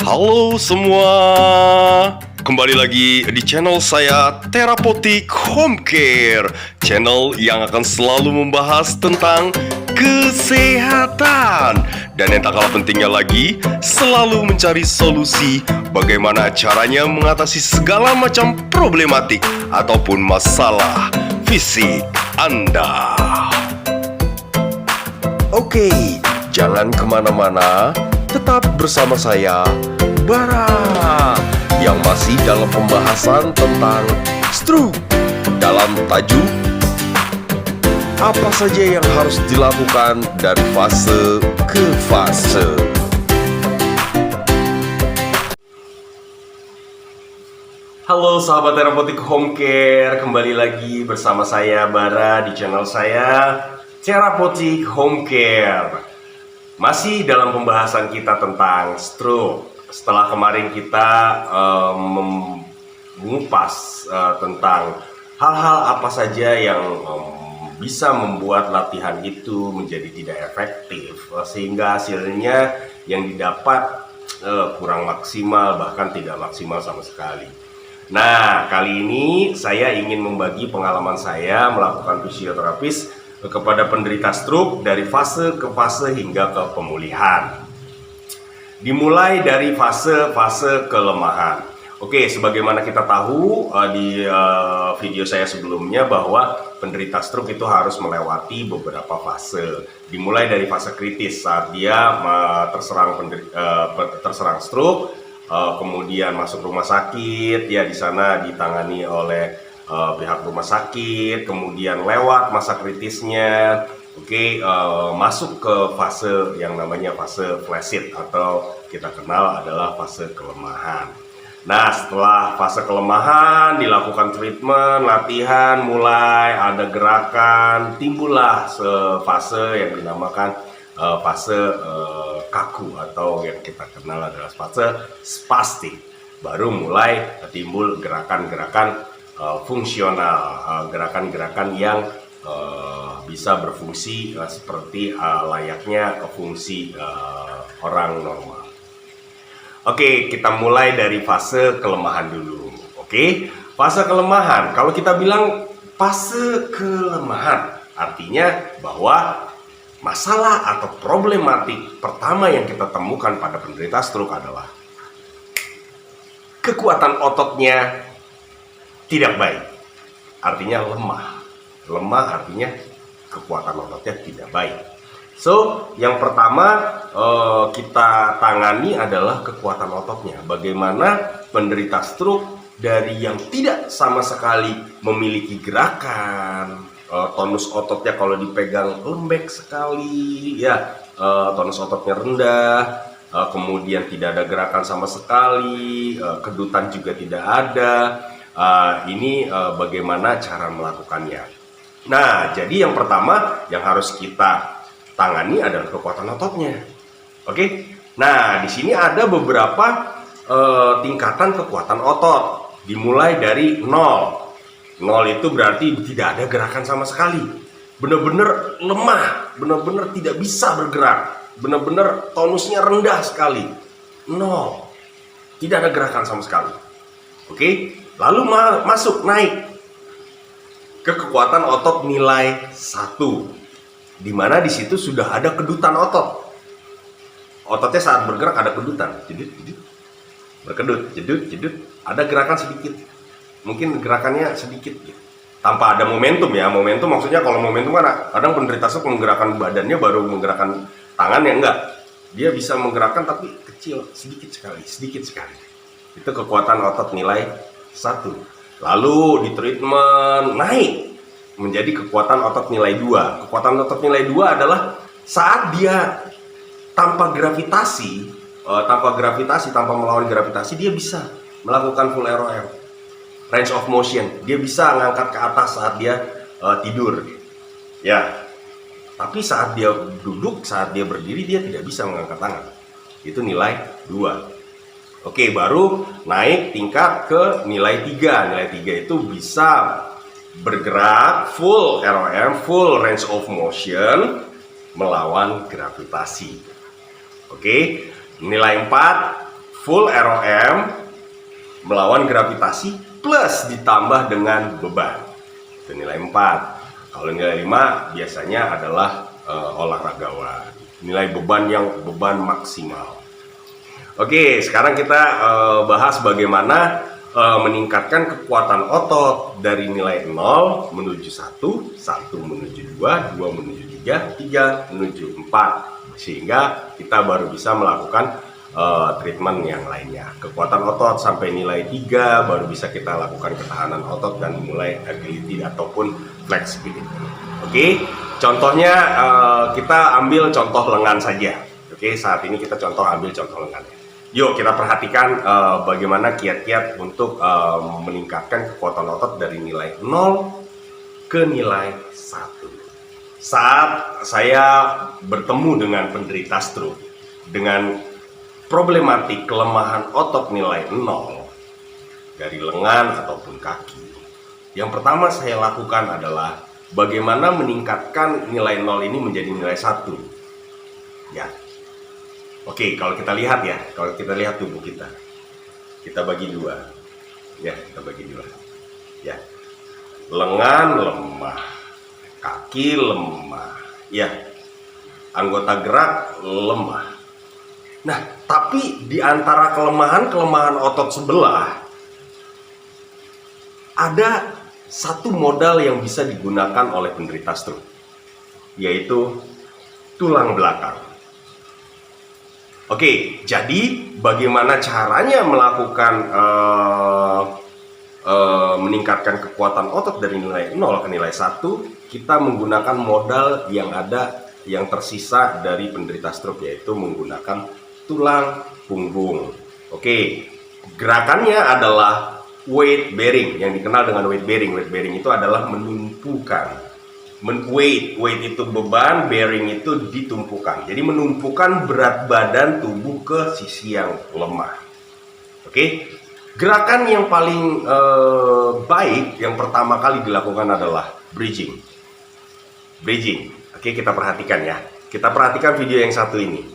Halo semua, kembali lagi di channel saya Terapotik Home Care, channel yang akan selalu membahas tentang kesehatan. Dan yang tak kalah pentingnya lagi, selalu mencari solusi bagaimana caranya mengatasi segala macam problematik ataupun masalah fisik Anda. Oke, jangan kemana-mana, tetap bersama saya, Bara, yang masih dalam pembahasan tentang stroke. Dalam tajuk, apa saja yang harus dilakukan dari fase ke fase. Halo sahabat Terapotik Home Care, kembali lagi bersama saya, Bara, di channel saya Terapotik Home Care. Masih dalam pembahasan kita tentang stroke. Setelah kemarin kita mengupas tentang hal-hal apa saja yang bisa membuat latihan itu menjadi tidak efektif, sehingga hasilnya yang didapat kurang maksimal, bahkan tidak maksimal sama sekali. Nah, kali ini saya ingin membagi pengalaman saya melakukan fisioterapis kepada penderita stroke dari fase ke fase hingga ke pemulihan. Dimulai dari fase kelemahan. Oke, sebagaimana kita tahu di video saya sebelumnya bahwa penderita stroke itu harus melewati beberapa fase. Dimulai dari fase kritis saat dia terserang stroke, kemudian masuk rumah sakit, ya di sana ditangani oleh pihak rumah sakit, kemudian lewat masa kritisnya, masuk ke fase yang namanya fase flaccid atau kita kenal adalah fase kelemahan. Nah, setelah fase kelemahan dilakukan treatment, latihan, mulai ada gerakan, timbullah fase yang dinamakan fase kaku atau yang kita kenal adalah fase spastik. Baru mulai timbul gerakan-gerakan fungsional, gerakan-gerakan yang bisa berfungsi seperti layaknya fungsi orang normal. Oke, kita mulai dari fase kelemahan dulu. Oke, fase kelemahan. Kalau kita bilang fase kelemahan, artinya bahwa masalah atau problematik pertama yang kita temukan pada penderita stroke adalah kekuatan ototnya tidak baik, artinya lemah. Lemah artinya kekuatan ototnya tidak baik. So, yang pertama kita tangani adalah kekuatan ototnya. Bagaimana penderita stroke dari yang tidak sama sekali memiliki gerakan, tonus ototnya kalau dipegang lembek sekali, ya, tonus ototnya rendah, kemudian tidak ada gerakan sama sekali, kedutan juga tidak ada. Ini bagaimana cara melakukannya. Nah, jadi yang pertama yang harus kita tangani adalah kekuatan ototnya. Oke. Nah, di sini ada beberapa tingkatan kekuatan otot. Dimulai dari 0. 0 itu berarti tidak ada gerakan sama sekali. Benar-benar lemah, benar-benar tidak bisa bergerak, benar-benar tonusnya rendah sekali. 0. Tidak ada gerakan sama sekali. Oke. Lalu naik ke kekuatan otot nilai 1. Di mana di situ sudah ada kedutan otot. Ototnya saat bergerak ada kedutan, berkedut, jedut, ada gerakan sedikit. Mungkin gerakannya sedikit, gitu. Tanpa ada momentum ya. Momentum maksudnya kalau momentum kan kadang penderita stroke menggerakkan badannya baru menggerakkan tangannya, enggak. Dia bisa menggerakkan tapi kecil, sedikit sekali. Itu kekuatan otot nilai 1. Lalu di treatment naik menjadi kekuatan otot nilai 2. Kekuatan otot nilai 2 adalah saat dia tanpa melawan gravitasi, dia bisa melakukan full ROM, range of motion. Dia bisa mengangkat ke atas saat dia tidur. Ya. Tapi saat dia duduk, saat dia berdiri, dia tidak bisa mengangkat tangan. Itu nilai 2. Oke, baru naik tingkat ke nilai 3. Nilai 3 itu bisa bergerak full ROM, full range of motion, melawan gravitasi. Oke, nilai 4 full ROM melawan gravitasi plus ditambah dengan beban. Itu nilai 4. Kalau nilai 5 biasanya adalah olahragawan. Nilai beban yang beban maksimal. Oke, sekarang kita bahas bagaimana meningkatkan kekuatan otot dari nilai 0 menuju 1, 1 menuju 2, 2 menuju 3, 3 menuju 4. Sehingga kita baru bisa melakukan treatment yang lainnya. Kekuatan otot sampai nilai 3 baru bisa kita lakukan ketahanan otot dan mulai agility ataupun flexibility. Oke, contohnya kita ambil contoh lengan saja. Oke, saat ini kita ambil contoh lengan. Yuk kita perhatikan bagaimana kiat-kiat untuk meningkatkan kekuatan otot dari nilai 0 ke nilai 1. Saat saya bertemu dengan penderita stroke dengan problematik kelemahan otot nilai 0 dari lengan ataupun kaki, yang pertama saya lakukan adalah bagaimana meningkatkan nilai 0 ini menjadi nilai 1. Ya. Oke, kalau kita lihat tubuh kita bagi dua. Ya, kita bagi dua. Ya. Lengan lemah, kaki lemah. Ya. Anggota gerak lemah. Nah, tapi di antara kelemahan otot sebelah ada satu modal yang bisa digunakan oleh penderita stroke, yaitu tulang belakang. Oke, jadi bagaimana caranya melakukan meningkatkan kekuatan otot dari nilai 0 ke nilai 1? Kita menggunakan modal yang tersisa dari penderita stroke, yaitu menggunakan tulang punggung. Oke, gerakannya adalah weight bearing, yang dikenal dengan weight bearing. Weight bearing itu adalah menumpukan. Weight itu beban, bearing itu ditumpukan. Jadi menumpukan berat badan tubuh ke sisi yang lemah. Oke, gerakan yang paling baik yang pertama kali dilakukan adalah bridging. Oke, kita perhatikan ya. Kita perhatikan video yang satu ini.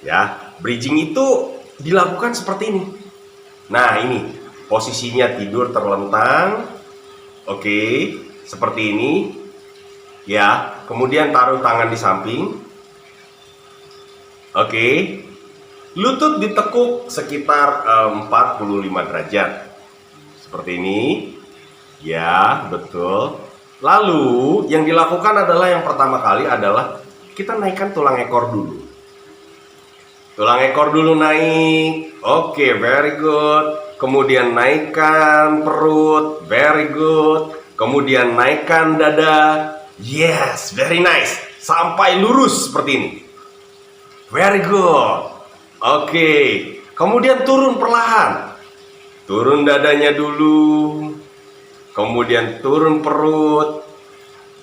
Ya, bridging itu dilakukan seperti ini. Nah, ini posisinya tidur terlentang. Oke, seperti ini. Ya, kemudian taruh tangan di samping. Oke. Lutut ditekuk sekitar 45 derajat. Seperti ini. Ya, betul. Lalu yang dilakukan adalah yang pertama kali adalah kita naikkan tulang ekor dulu. Tulang ekor dulu naik. Oke, very good. Kemudian naikkan perut. Very good. Kemudian naikkan dada. Yes, very nice. Sampai lurus seperti ini. Very good. Oke. Kemudian turun perlahan. Turun dadanya dulu. Kemudian turun perut.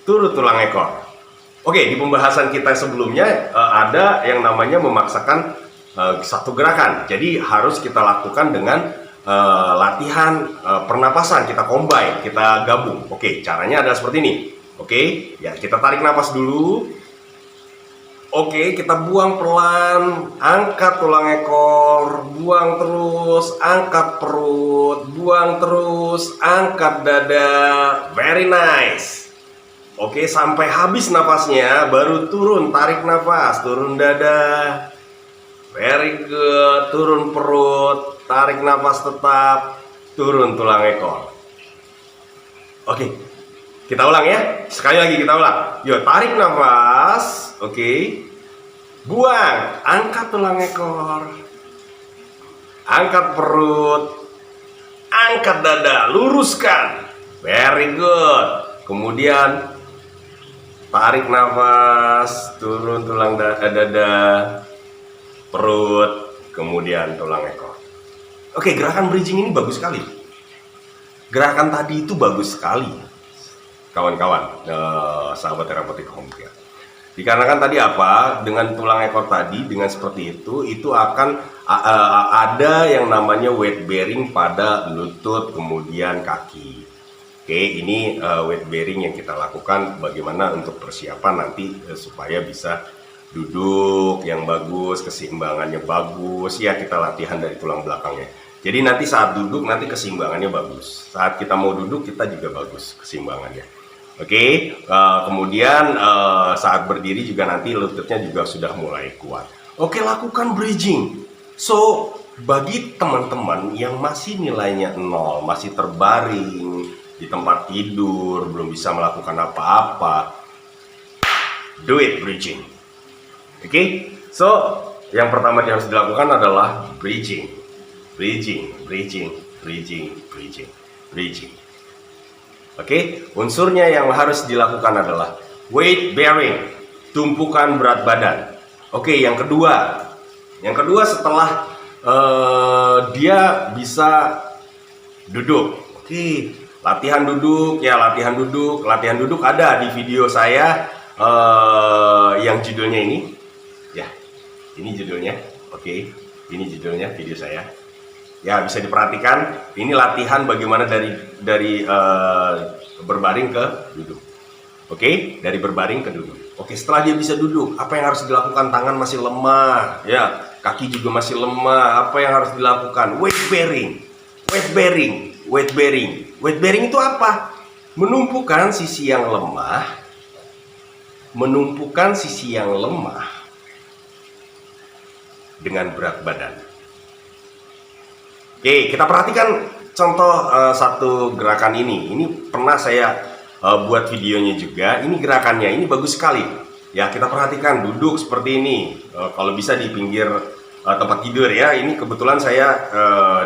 Turun tulang ekor. Oke, di pembahasan kita sebelumnya ada yang namanya memaksakan satu gerakan. Jadi harus kita lakukan dengan latihan pernapasan. Kita combine, kita gabung. Oke, caranya adalah seperti ini. Oke, ya kita tarik napas dulu. Oke, kita buang pelan, angkat tulang ekor, buang terus, angkat perut, buang terus, angkat dada. Very nice. Oke, sampai habis napasnya, baru turun, tarik nafas, turun dada. Very good, turun perut, tarik nafas tetap, turun tulang ekor. Oke. Kita ulang ya, sekali lagi kita ulang. Yuk, tarik nafas, oke. Buang, angkat tulang ekor, angkat perut, angkat dada, luruskan. Very good. Kemudian tarik nafas, turun tulang dada, perut, kemudian tulang ekor. Oke, gerakan bridging ini bagus sekali. Gerakan tadi itu bagus sekali. Kawan-kawan, sahabat terapeutik home care. Dikarenakan tadi apa? Dengan tulang ekor tadi, dengan seperti itu akan ada yang namanya weight bearing pada lutut, kemudian kaki. Oke, ini weight bearing yang kita lakukan bagaimana untuk persiapan nanti supaya bisa duduk yang bagus, keseimbangannya bagus, ya kita latihan dari tulang belakangnya. Jadi nanti saat duduk nanti keseimbangannya bagus, saat kita mau duduk kita juga bagus keseimbangannya. Oke, kemudian saat berdiri juga nanti lututnya juga sudah mulai kuat. Oke, lakukan bridging. So, bagi teman-teman yang masih nilainya 0, masih terbaring di tempat tidur, belum bisa melakukan apa-apa, do it bridging. Oke, so yang pertama yang harus dilakukan adalah bridging. Bridging, bridging, bridging, bridging, bridging. Oke, unsurnya yang harus dilakukan adalah weight bearing, tumpukan berat badan. Oke, yang kedua setelah dia bisa duduk. Oke, latihan duduk ya, latihan duduk ada di video saya yang judulnya ini. Ya, ini judulnya. Oke, ini judulnya video saya. Ya, bisa diperhatikan, ini latihan bagaimana dari berbaring ke duduk. Oke, dari berbaring ke duduk. Oke, setelah dia bisa duduk, apa yang harus dilakukan? Tangan masih lemah, ya, kaki juga masih lemah. Apa yang harus dilakukan? Weight bearing. Weight bearing, weight bearing. Weight bearing itu apa? Menumpukan sisi yang lemah, dengan berat badan. Oke, kita perhatikan contoh satu gerakan ini. Ini pernah saya buat videonya juga. Ini gerakannya, ini bagus sekali. Ya, kita perhatikan duduk seperti ini. Kalau bisa di pinggir tempat tidur ya. Ini kebetulan saya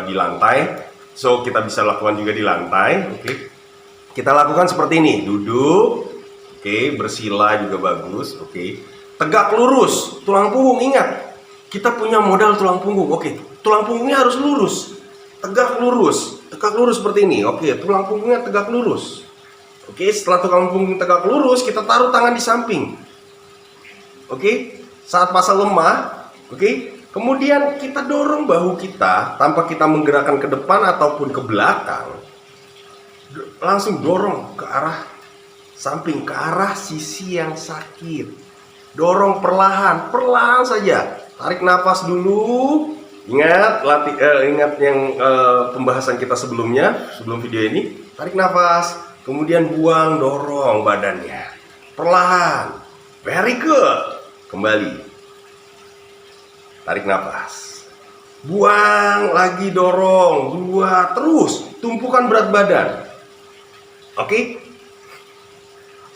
di lantai, so kita bisa lakukan juga di lantai. Oke, kita lakukan seperti ini. Duduk, oke, bersila juga bagus. Oke, tegak lurus, tulang punggung. Ingat, kita punya modal tulang punggung. Oke, tulang punggungnya harus lurus. Tegak lurus seperti ini. Oke, tulang punggungnya tegak lurus. Oke, setelah tulang punggung tegak lurus, kita taruh tangan di samping. Oke, saat masa lemah, oke, kemudian kita dorong bahu kita tanpa kita menggerakkan ke depan ataupun ke belakang. Langsung dorong ke arah samping, ke arah sisi yang sakit. Dorong perlahan saja. Tarik nafas dulu. Ingat ingat yang pembahasan kita sebelumnya, sebelum video ini. Tarik nafas, kemudian buang, dorong badannya perlahan. Very good. Kembali. Tarik nafas, buang lagi, dorong, dua, terus tumpukan berat badan. Oke.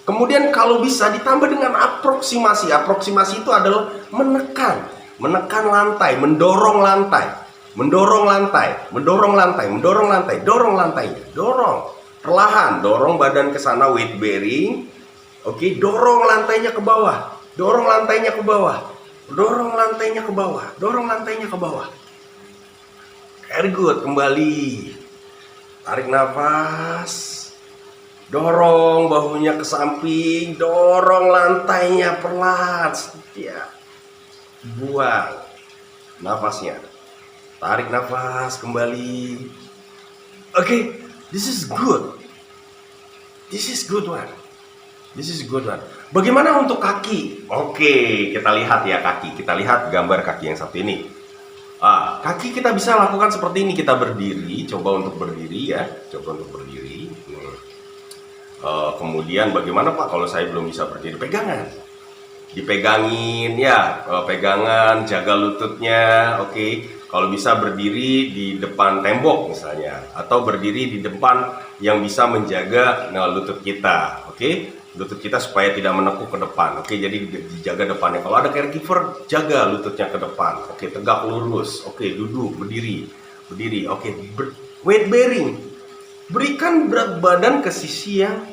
Kemudian kalau bisa ditambah dengan aproksimasi. Aproksimasi itu adalah menekan lantai, mendorong lantainya, dorong perlahan, dorong badan ke sana, weight bearing. Oke, dorong lantainya ke bawah, dorong lantainya ke bawah. Very good, kembali. Tarik nafas, dorong bahunya ke samping, dorong lantainya perlahan, setia. Buang nafasnya, tarik nafas kembali. Oke, this is good one. Bagaimana untuk kaki? Oke, kita lihat ya kaki. Kita lihat gambar kaki yang satu ini. Kaki kita bisa lakukan seperti ini. Kita berdiri, coba untuk berdiri ya, kemudian bagaimana Pak kalau saya belum bisa berdiri? Pegangan. Dipegangin ya, pegangan, jaga lututnya. Oke, kalau bisa berdiri di depan tembok misalnya, atau berdiri di depan yang bisa menjaga lutut kita. Oke, lutut kita supaya tidak menekuk ke depan. Oke, jadi dijaga depannya. Kalau ada caregiver, jaga lututnya ke depan. Oke, tegak lurus. Oke, duduk, berdiri. Oke, weight bearing. Berikan berat badan ke sisi yang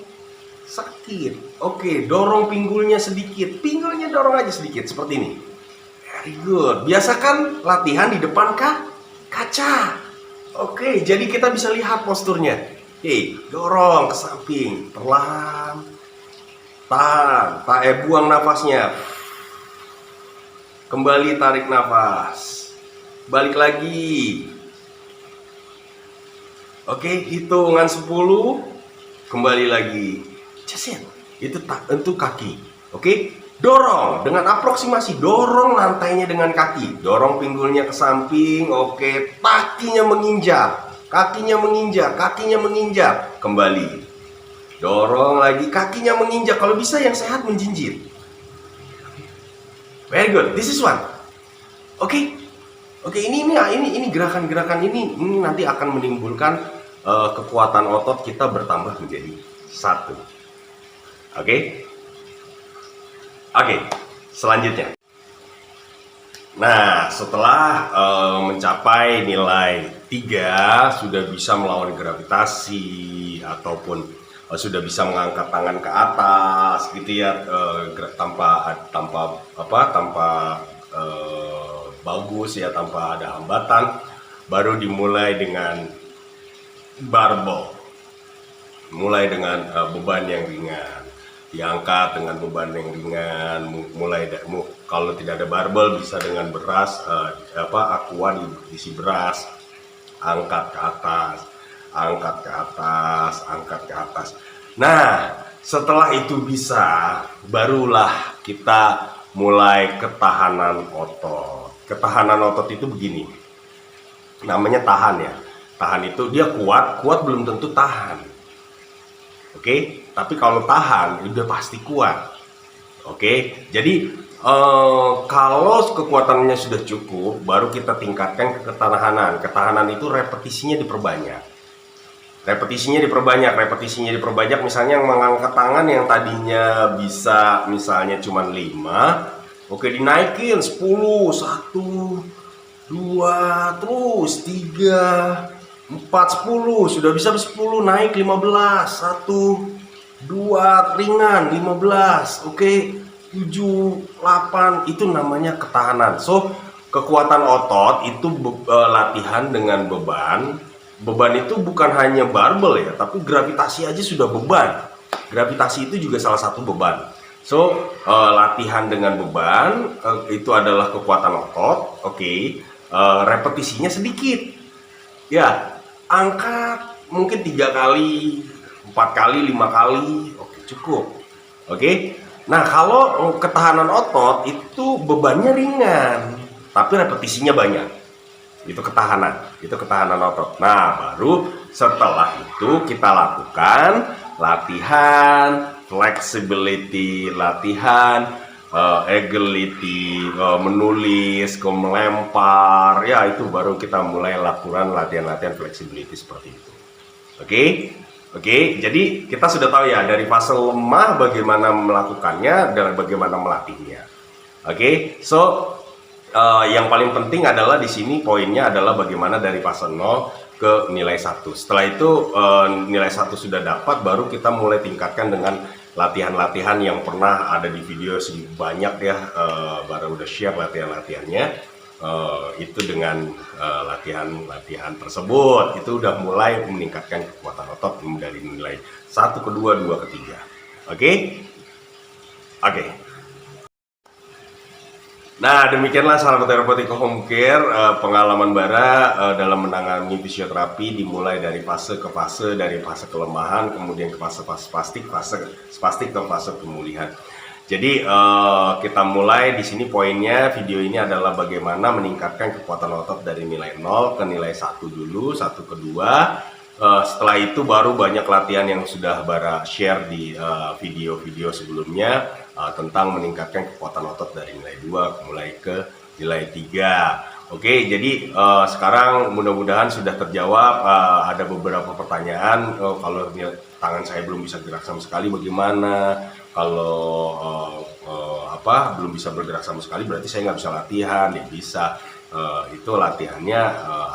sakit. Oke, dorong pinggulnya sedikit. Pinggulnya dorong aja sedikit seperti ini. Very good. Biasakan latihan di depan kaca. Oke, jadi kita bisa lihat posturnya. Oke, dorong ke samping perlahan. Tahan, buang nafasnya. Kembali tarik nafas. Balik lagi. Oke, hitungan 10. Kembali lagi. Itu kaki. Oke, Dorong dengan aproksimasi, dorong lantainya dengan kaki, dorong pinggulnya ke samping, oke, kakinya menginjak, kakinya menginjak, kembali, dorong lagi, kakinya menginjak, kalau bisa yang sehat menjinjit. Very good, this is one, oke, ini gerakan-gerakan ini nanti akan menimbulkan kekuatan otot kita bertambah menjadi satu, oke. Oke, selanjutnya. Nah, setelah mencapai nilai 3, sudah bisa melawan gravitasi ataupun sudah bisa mengangkat tangan ke atas gitu ya, tanpa bagus ya, tanpa ada hambatan, baru dimulai dengan barbel. Mulai dengan beban yang ringan. Diangkat dengan beban yang ringan, kalau tidak ada barbel bisa dengan beras, aqua diisi beras, angkat ke atas, angkat ke atas, angkat ke atas. Nah, setelah itu bisa, barulah kita mulai ketahanan otot. Ketahanan otot itu begini, namanya tahan ya. Tahan itu dia kuat belum tentu tahan. Oke, tapi kalau tahan udah pasti kuat. Oke, jadi kalau kekuatannya sudah cukup, baru kita tingkatkan ke ketahanan. Ketahanan itu repetisinya diperbanyak. Repetisinya diperbanyak. Misalnya yang mengangkat tangan yang tadinya bisa misalnya cuma 5, oke, dinaikin 10, 1, 2, terus 3, 4, 10, sudah bisa 10, naik 15, 1, 2, ringan 15, oke, 7, 8, itu namanya ketahanan. So, kekuatan otot itu latihan dengan beban. Beban itu bukan hanya barbel ya, tapi gravitasi aja sudah beban. Gravitasi itu juga salah satu beban. So, latihan dengan beban itu adalah kekuatan otot, oke. Repetisinya sedikit. Ya, angkat mungkin 3 kali, 4 kali, 5 kali, oke, cukup. Oke. Nah, kalau ketahanan otot itu bebannya ringan, tapi repetisinya banyak. Itu ketahanan otot. Nah, baru setelah itu kita lakukan latihan flexibility, latihan agility, menulis, melempar, ya itu baru kita mulai lakukan latihan-latihan flexibility seperti itu. Oke, jadi kita sudah tahu ya dari fase lemah bagaimana melakukannya dan bagaimana melatihnya. Oke, so yang paling penting adalah di sini poinnya adalah bagaimana dari fase 0 ke nilai 1. Setelah itu nilai 1 sudah dapat, baru kita mulai tingkatkan dengan latihan-latihan yang pernah ada di video banyak ya, baru udah share latihan-latihannya. Itu dengan latihan-latihan tersebut itu udah mulai meningkatkan kekuatan otot dari nilai 1 ke 2, 2 ke 3. Oke. Nah, demikianlah sahabat Terapeutico Home Care, pengalaman Bara dalam menangani fisioterapi, dimulai dari fase ke fase, dari fase kelemahan, kemudian ke fase spastik, fase spastik ke fase pemulihan. Jadi kita mulai di sini poinnya video ini adalah bagaimana meningkatkan kekuatan otot dari nilai 0 ke nilai 1 dulu, 1 ke 2. Setelah itu baru banyak latihan yang sudah Bara share di video-video sebelumnya tentang meningkatkan kekuatan otot dari nilai 2 mulai ke nilai 3. Oke, jadi sekarang mudah-mudahan sudah terjawab. Ada beberapa pertanyaan, kalau tangan saya belum bisa gerak sama sekali bagaimana? Kalau belum bisa bergerak sama sekali berarti saya nggak bisa latihan. Ya bisa, itu latihannya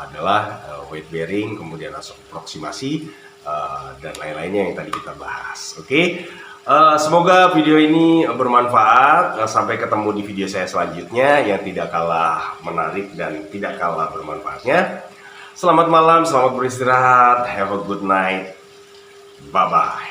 adalah weight bearing, kemudian aproksimasi dan lain-lainnya yang tadi kita bahas. Oke. Semoga video ini bermanfaat. Sampai ketemu di video saya selanjutnya yang tidak kalah menarik dan tidak kalah bermanfaatnya. Selamat malam, selamat beristirahat. Have a good night. Bye-bye.